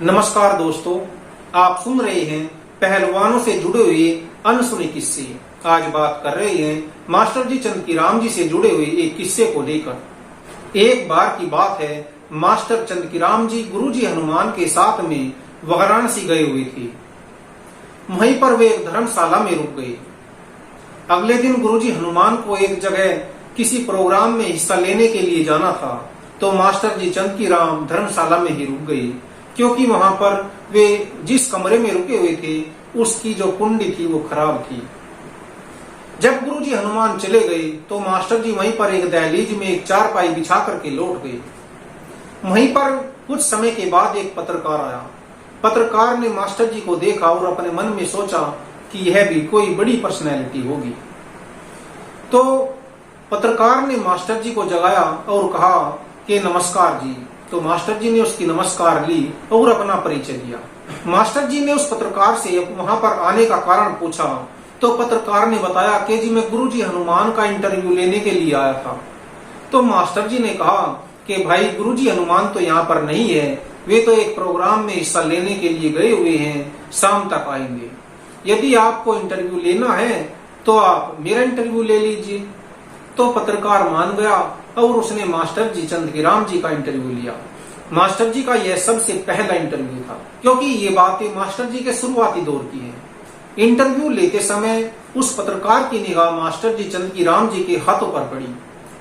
नमस्कार दोस्तों, आप सुन रहे हैं पहलवानों से जुड़े हुए अनसुने किस्से। आज बात कर रहे हैं मास्टर जी चंदकीराम जी से जुड़े हुए एक किस्से को लेकर। एक बार की बात है, मास्टर चंदकीराम जी गुरुजी हनुमान के साथ में वाराणसी गए हुए थे। वहीं पर वे एक धर्मशाला में रुक गए। अगले दिन गुरुजी हनुमान को एक जगह किसी प्रोग्राम में हिस्सा लेने के लिए जाना था, तो मास्टर जी चंदकीराम धर्मशाला में ही रुक गए, क्योंकि वहां पर वे जिस कमरे में रुके हुए थे उसकी जो कुंडी थी वो खराब थी। जब गुरुजी हनुमान चले गए तो मास्टर जी वहीं पर एक दहलीज में एक चारपाई बिछा करके लौट गए। वहीं पर कुछ समय के बाद एक पत्रकार आया। पत्रकार ने मास्टर जी को देखा और अपने मन में सोचा कि यह भी कोई बड़ी पर्सनैलिटी होगी। तो पत्रकार ने मास्टर जी को जगाया और कहा कि नमस्कार जी। तो मास्टर जी ने उसकी नमस्कार ली और अपना परिचय दिया। मास्टर जी ने उस पत्रकार से वहां पर आने का कारण पूछा, तो पत्रकार ने बताया कि जी मैं गुरुजी हनुमान का इंटरव्यू लेने के लिए आया था। तो मास्टर जी ने कहा कि भाई गुरुजी हनुमान तो यहाँ पर नहीं है, वे तो एक प्रोग्राम में हिस्सा लेने के लिए गए हुए हैं, शाम तक आएंगे। यदि आपको इंटरव्यू लेना है तो आप मेरा इंटरव्यू ले लीजिए। तो पत्रकार मान गया और उसने मास्टर जी चंदकीराम जी का इंटरव्यू लिया। मास्टर जी का यह सबसे पहला इंटरव्यू था, क्योंकि ये बातें मास्टर जी के शुरुआती दौर की हैं। इंटरव्यू लेते समय उस पत्रकार की निगाह मास्टर जी चंदकीराम जी के हाथों पर पड़ी।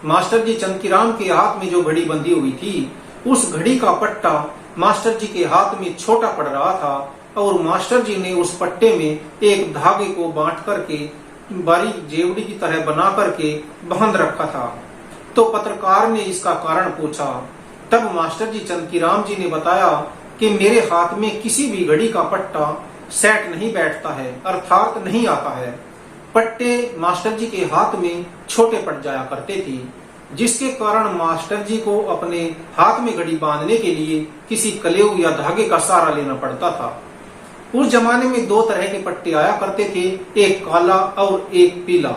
मास्टर जी चंदकीराम के हाथ में जो घड़ी बंधी हुई थी, उस घड़ी का पट्टा मास्टर जी के हाथ में छोटा पड़ रहा था और मास्टर जी ने उस पट्टे में एक धागे को बांट करके बारीक जेवड़ी की तरह बना करके बांध रखा था। तो पत्रकार ने इसका कारण पूछा। तब मास्टर जी चंदकीराम जी ने बताया कि मेरे हाथ में किसी भी घड़ी का पट्टा सेट नहीं बैठता है, अर्थात नहीं आता है। पट्टे मास्टर जी के हाथ में छोटे पड़ जाया करते थे, जिसके कारण मास्टर जी को अपने हाथ में घड़ी बांधने के लिए किसी कलेऊ या धागे का सहारा लेना पड़ता था। उस जमाने में दो तरह के पट्टे आया करते थे, एक काला और एक पीला।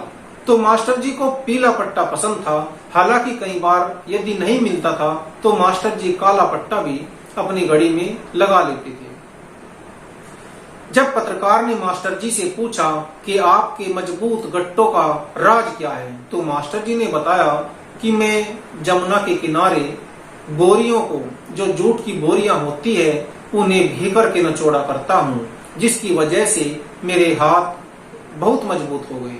तो मास्टर जी को पीला पट्टा पसंद था। हालांकि कई बार यदि नहीं मिलता था तो मास्टर जी काला पट्टा भी अपनी घड़ी में लगा लेते थे। जब पत्रकार ने मास्टर जी से पूछा कि आपके मजबूत गट्टों का राज क्या है, तो मास्टर जी ने बताया कि मैं जमुना के किनारे बोरियों को, जो जूट की बोरियां होती है, उन्हें भी करके नचोड़ा करता हूँ, जिसकी वजह से मेरे हाथ बहुत मजबूत हो गए।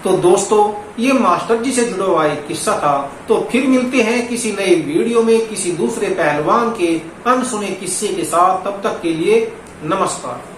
तो दोस्तों, ये मास्टर जी से जुड़ा हुआ एक किस्सा था। तो फिर मिलते हैं किसी नए वीडियो में किसी दूसरे पहलवान के अनसुने किस्से के साथ। तब तक के लिए नमस्कार।